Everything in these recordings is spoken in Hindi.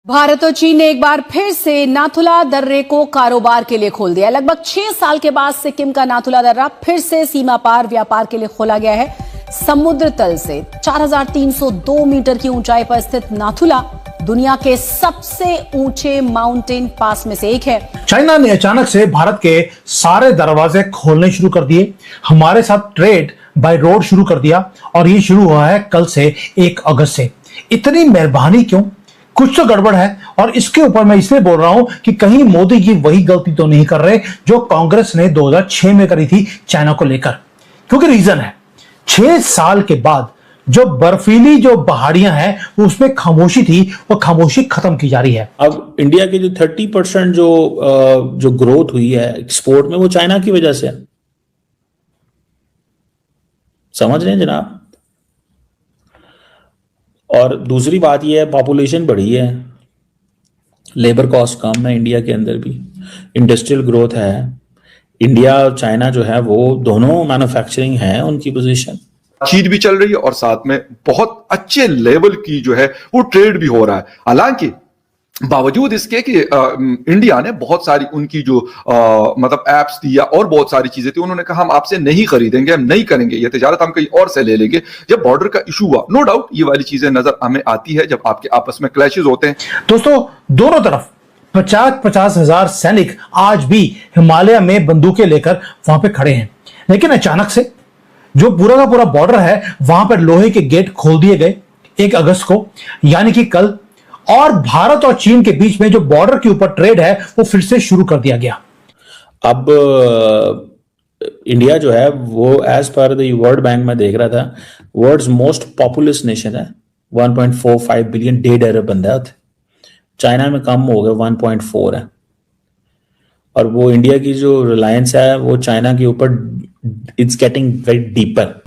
भारत और चीन ने एक बार फिर से नाथुला दर्रे को कारोबार के लिए खोल दिया। लगभग 6 साल के बाद सिक्किम का नाथुला दर्रा फिर से सीमा पार व्यापार के लिए खोला गया है। समुद्र तल से 4302 मीटर की ऊंचाई पर स्थित नाथुला दुनिया के सबसे ऊंचे माउंटेन पास में से एक है। चाइना ने अचानक से भारत के सारे दरवाजे खोलने शुरू कर दिए, हमारे साथ ट्रेड बाय रोड शुरू कर दिया और ये शुरू हुआ है कल से 1 अगस्त से। इतनी मेहरबानी क्यों? कुछ तो गड़बड़ है और इसके ऊपर मैं इसलिए बोल रहा हूं कि कहीं मोदी जी वही गलती तो नहीं कर रहे जो कांग्रेस ने 2006 में करी थी चाइना को लेकर। क्योंकि रीजन है 6 साल के बाद जो बर्फीली जो पहाड़ियां हैं उसमें खामोशी थी, वो खामोशी खत्म की जा रही है। अब इंडिया की जो 30% जो ग्रोथ हुई है एक्सपोर्ट में, वो चाइना की वजह से है। समझ रहे हैं जनाब? और दूसरी बात यह है, पॉपुलेशन बढ़ी है, लेबर कॉस्ट कम है इंडिया के अंदर भी, इंडस्ट्रियल ग्रोथ है। इंडिया और चाइना जो है वो दोनों मैन्युफैक्चरिंग है उनकी पोजीशन। चीन भी चल रही है और साथ में बहुत अच्छे लेवल की जो है वो ट्रेड भी हो रहा है। हालांकि बावजूद इसके कि इंडिया ने बहुत सारी उनकी जो मतलब एप्स थी या और बहुत सारी चीजें थी, उन्होंने कहा हम आपसे नहीं खरीदेंगे, हम नहीं करेंगे ये तिजारत, हम कहीं और से ले लेंगे। जब बॉर्डर का इशू हुआ, नो डाउट ये वाली चीजें नजर हमें आती है जब आपके आपस में क्लैशेस होते हैं। दोस्तों, दोनों तरफ 50-50 हजार सैनिक आज भी हिमालय में बंदूकें लेकर वहां पे खड़े हैं। लेकिन अचानक से जो पूरा का पूरा बॉर्डर है वहां पर लोहे के गेट खोल दिए गए 1 अगस्त को, यानी कि कल, और भारत और चीन के बीच में जो बॉर्डर के ऊपर ट्रेड है वो फिर से शुरू कर दिया गया। अब इंडिया जो है वो as per the world bank में देख रहा था, वर्ल्ड्स मोस्ट पॉपुलस नेशन है। 1.45 बिलियन 1.5 अरब बंदा है। चाइना में कम हो गया, 1.4 है। और वो इंडिया की जो रिलायंस है वो चाइना के ऊपर इट्स गेटिंग वेरी डीपर।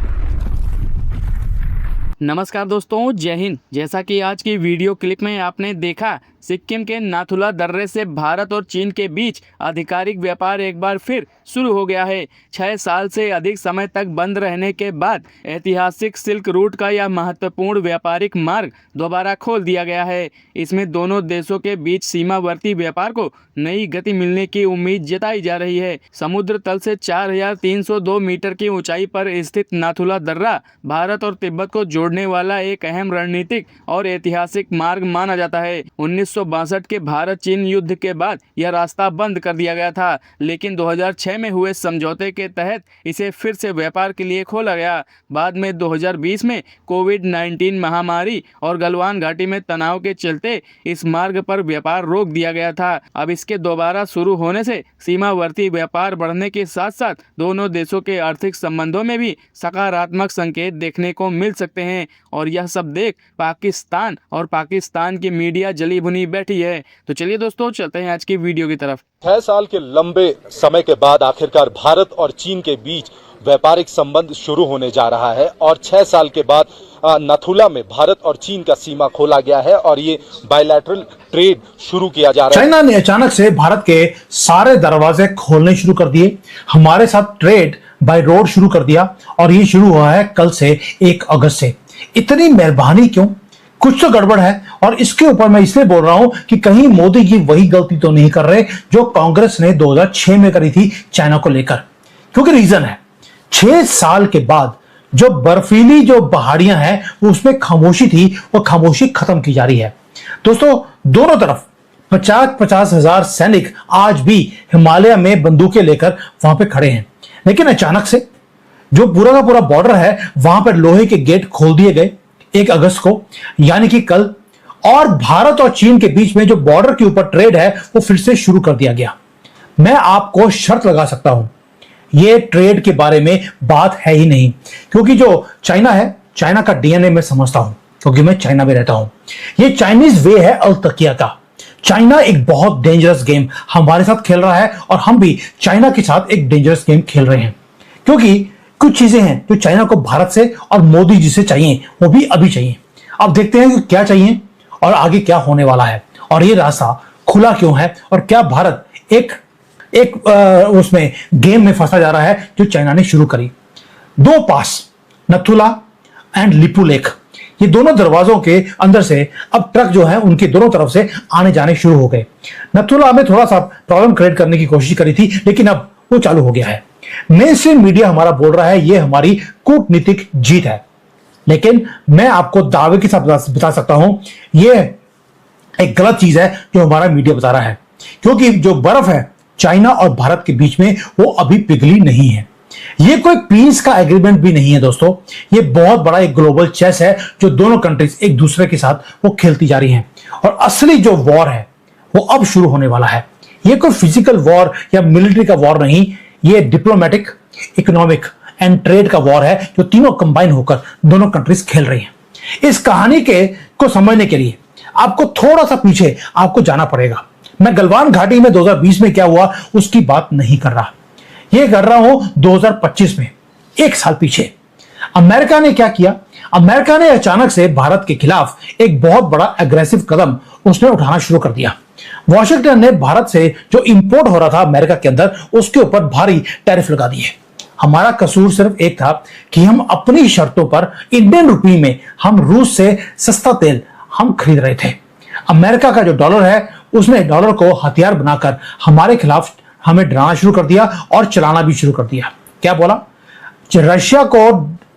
नमस्कार दोस्तों, जय हिंद। जैसा कि आज की वीडियो क्लिप में आपने देखा, सिक्किम के नाथुला दर्रे से भारत और चीन के बीच आधिकारिक व्यापार एक बार फिर शुरू हो गया है। 6 साल से अधिक समय तक बंद रहने के बाद ऐतिहासिक सिल्क रूट का यह महत्वपूर्ण व्यापारिक मार्ग दोबारा खोल दिया गया है। इसमें दोनों देशों के बीच सीमावर्ती व्यापार को नई गति मिलने की उम्मीद जताई जा रही है। समुद्र तल से 4302 मीटर की ऊंचाई पर स्थित नाथुला दर्रा भारत और तिब्बत को जोड़ने वाला एक अहम रणनीतिक और ऐतिहासिक मार्ग माना जाता है। 1962 के भारत चीन युद्ध के बाद यह रास्ता बंद कर दिया गया था, लेकिन 2006 में हुए समझौते के तहत इसे फिर से व्यापार के लिए खोला गया। बाद में 2020 में कोविड-19 महामारी और गलवान घाटी में तनाव के चलते इस मार्ग पर व्यापार रोक दिया गया था। अब इसके दोबारा शुरू होने से सीमावर्ती व्यापार बढ़ने के साथ साथ दोनों देशों के आर्थिक संबंधों में भी सकारात्मक संकेत देखने को मिल सकते हैं। और यह सब देख पाकिस्तान और पाकिस्तान की मीडिया जली भुनी बैठी है। तो चलिए दोस्तों, चलते हैं आज की वीडियो की तरफ। 6 साल के लंबे समय के बाद आखिरकार भारत और चीन के बीच व्यापारिक संबंध शुरू होने जा रहा है और 6 साल के बाद नाथुला में भारत और चीन का सीमा खोला गया है और ये बायलैटरल ट्रेड शुरू किया जा रहा है। चाइना ने अचानक से भारत के सारे दरवाजे खोलने शुरू कर दिए, हमारे साथ ट्रेड बाय रोड शुरू कर दिया और ये शुरू हुआ है कल से 1 अगस्त से। इतनी मेहरबानी क्यों? कुछ तो गड़बड़ है और इसके ऊपर मैं इसलिए बोल रहा हूं कि कहीं मोदी जी वही गलती तो नहीं कर रहे जो कांग्रेस ने 2006 में करी थी चाइना को लेकर। क्योंकि रीजन है 6 साल के बाद जो बर्फीली जो पहाड़ियां हैं उसमें खामोशी थी, वो खामोशी खत्म की जा रही है। दोस्तों, दोनों तरफ 50-50 हजार सैनिक आज भी हिमालय में बंदूकें लेकर वहां पे खड़े हैं। लेकिन अचानक से जो पूरा का पूरा बॉर्डर है वहां पर लोहे के गेट खोल दिए गए 1 अगस्त को, यानी कि कल, और भारत और चीन के बीच में जो बॉर्डर के ऊपर ट्रेड है वो फिर से शुरू कर दिया गया। मैं आपको शर्त लगा सकता हूं, ये ट्रेड के बारे में बात है ही नहीं, क्योंकि जो चाइना है, चाइना का डीएनए मैं समझता हूं क्योंकि मैं चाइना में रहता हूं। ये चाइनीज वे है अल तकिया का। चाइना एक बहुत डेंजरस गेम हमारे साथ खेल रहा है और हम भी चाइना के साथ एक डेंजरस गेम खेल रहे हैं। क्योंकि कुछ चीजें हैं जो चाइना को भारत से और मोदी जी से चाहिए, वो भी अभी चाहिए। अब देखते हैं कि क्या चाहिए और आगे क्या होने वाला है और ये रास्ता खुला क्यों है और क्या भारत एक उसमें गेम में फंसा जा रहा है जो चाइना ने शुरू करी। 2 पास, नथुला एंड लिपुलेख, ये दोनों दरवाजों के अंदर से अब ट्रक जो है उनके दोनों तरफ से आने जाने शुरू हो गए। नथुला में थोड़ा सा प्रॉब्लम क्रिएट करने की कोशिश करी थी, लेकिन अब वो चालू हो गया है। मेन स्ट्रीम मीडिया हमारा बोल रहा है ये हमारी कूटनीतिक जीत है, लेकिन मैं आपको दावे के साथ बता सकता हूं ये एक गलत चीज है जो हमारा मीडिया बता रहा है, क्योंकि जो बर्फ है चाइना और भारत के बीच में वो अभी पिघली नहीं है। ये कोई पीस का एग्रीमेंट भी नहीं है दोस्तों, ये बहुत बड़ा एक ग्लोबल चेस है जो दोनों कंट्रीज एक दूसरे के साथ वो खेलती जा रही हैं। और असली जो वॉर है वो अब शुरू होने वाला है। ये कोई फिजिकल वॉर या मिलिट्री का वॉर नहीं, ये डिप्लोमेटिक, इकोनॉमिक एंड ट्रेड का वॉर है जो तीनों कंबाइन होकर दोनों कंट्रीज खेल रही हैं। इस कहानी को समझने के लिए आपको थोड़ा सा पीछे आपको जाना पड़ेगा। मैं गलवान घाटी में 2020 में क्या हुआ उसकी बात नहीं कर रहा, ये कर रहा हूं 2025 में, एक साल पीछे। अमेरिका ने क्या किया? अमेरिका ने अचानक से भारत के खिलाफ एक बहुत बड़ा एग्रेसिव कदम उसने उठाना शुरू कर दिया। वॉशिंगटन ने भारत से जो इंपोर्ट हो रहा था अमेरिका के अंदर उसके ऊपर भारी टैरिफ लगा दिए। हमारा कसूर सिर्फ एक था कि हम अपनी शर्तों पर इंडियन रुपी में हम रूस से सस्ता तेल हम खरीद रहे थे। अमेरिका का जो डॉलर है उसने डॉलर को हथियार बनाकर हमारे खिलाफ हमें डराना शुरू कर दिया और चलाना भी शुरू कर दिया। क्या बोला? रशिया को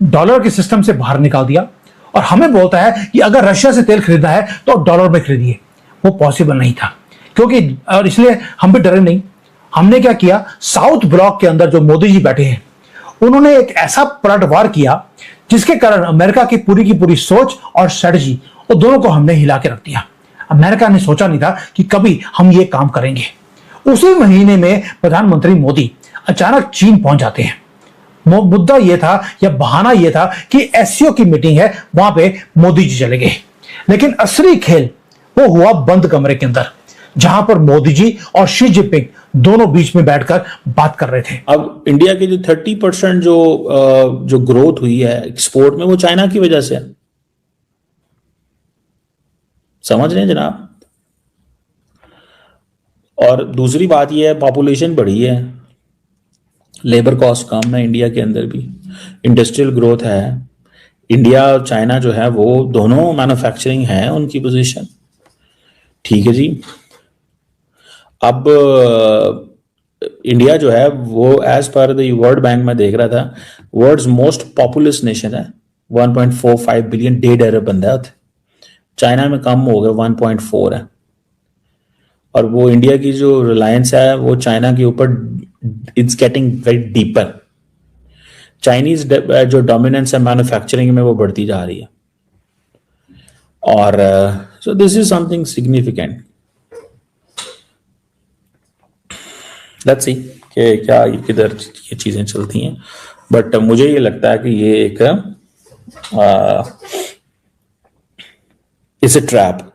डॉलर के सिस्टम से बाहर निकाल दिया और हमें बोलता है कि अगर रशिया से तेल खरीदना है तो डॉलर में खरीदिए। वो पॉसिबल नहीं था, क्योंकि और इसलिए हम भी डरे नहीं। हमने क्या किया? साउथ ब्लॉक के अंदर जो मोदी जी बैठे हैं उन्होंने एक ऐसा पलटवार किया जिसके कारण अमेरिका की पूरी सोच और स्ट्रेटजी वो दोनों को हमने हिला के रख दिया। अमेरिका ने सोचा नहीं था कि कभी हम ये काम करेंगे। उसी महीने में प्रधानमंत्री मोदी अचानक चीन पहुंच जाते हैं। मुद्दा यह था या बहाना यह था कि एससीओ की मीटिंग है, वहां पे मोदी जी चले गए। लेकिन असली खेल वो हुआ बंद कमरे के अंदर, जहां पर मोदी जी और शी जिनपिंग दोनों बीच में बैठकर बात कर रहे थे। अब इंडिया की जो 30% जो ग्रोथ हुई है एक्सपोर्ट में वो चाइना की वजह से है। समझ रहे हैं जनाब? और दूसरी बात यह है पॉपुलेशन बढ़ी है, लेबर कॉस्ट कम है इंडिया के अंदर भी, इंडस्ट्रियल ग्रोथ है। इंडिया और चाइना जो है वो दोनों मैन्युफैक्चरिंग है उनकी पोजीशन। ठीक है जी। अब इंडिया जो है वो as per the world bank में देख रहा था वर्ल्ड्स मोस्ट पॉपुलस नेशन है। 1.45 बिलियन 1.5 अरब बंदा है। चाइना में कम हो गया 1.4 है। और वो इंडिया की जो रिलायंस है वो चाइना के ऊपर it's getting very deeper. Chinese जो डोमिनेंस है मैन्युफैक्चरिंग में वो बढ़ती जा रही है। और so this is something significant. Let's see कि क्या किधर ये चीजें चलती हैं, बट मुझे ये लगता है कि ये एक इट्स अ ट्रैप।